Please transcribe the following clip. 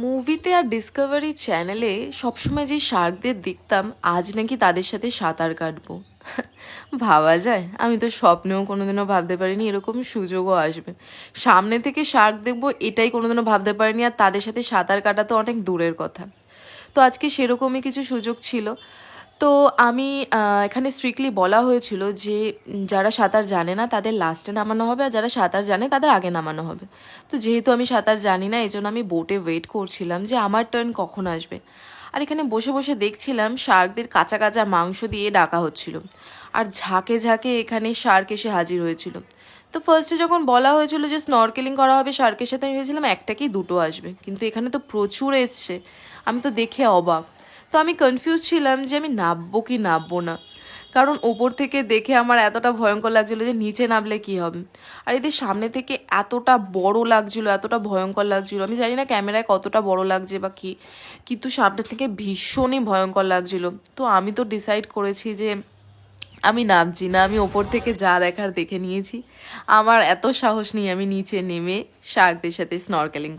মুভিতে আর ডিসকভারি চ্যানেলে সবসময় যে শার্কদের দেখতাম আজ নাকি তাদের সাথে সাঁতার কাটবো। ভাবা যায়? আমি তো স্বপ্নেও কোনোদিনও ভাবতে পারিনি এরকম সুযোগও আসবে। সামনে থেকে শার্ক দেখবো এটাই কোনোদিনও ভাবতে পারিনি, আর তাদের সাথে সাঁতার কাটা তো অনেক দূরের কথা। তো আজকে সেরকমই কিছু সুযোগ ছিল। তো আমি এখানে স্ট্রিক্টলি বলা হয়েছিল যে যারা সাঁতার জানে না তাদের লাস্টে নামানো হবে, আর যারা সাঁতার জানে তাদের আগে নামানো হবে। তো যেহেতু আমি সাঁতার জানি না, এই জন্য আমি বোটে ওয়েট করছিলাম যে আমার টার্ন কখন আসবে। আর এখানে বসে বসে দেখছিলাম শার্কদের কাঁচা কাঁচা মাংস দিয়ে ডাকা হচ্ছিল, আর ঝাঁকে ঝাঁকে এখানে শার্ক এসে হাজির হয়েছিল। তো ফার্স্টে যখন বলা হয়েছিল যে স্নরকেলিং করা হবে শার্কের সাথে, আমি ভেবেছিলাম একটা কি দুটো আসবে, কিন্তু এখানে তো প্রচুর এসছে। আমি তো দেখে অবাক। তো আমি কনফিউজ ছিলাম যে আমি নামবো কি নামবো না, কারণ ওপর থেকে দেখে আমার এতটা ভয়ঙ্কর লাগছিলো যে নিচে নামলে কি হবে। আর এদের সামনে থেকে এতটা বড় লাগছিলো, এতটা ভয়ঙ্কর লাগছিলো, আমি জানি না ক্যামেরায় কতটা বড় লাগছে বা কি, কিন্তু সামনে থেকে ভীষণই ভয়ঙ্কর লাগছিলো। তো আমি তো ডিসাইড করেছি যে আমি নামছি না, আমি ওপর থেকে যা দেখার দেখে নিয়েছি। আমার এত সাহস নেই আমি নিচে নেমে শার্কদের সাথে স্নরকেলিং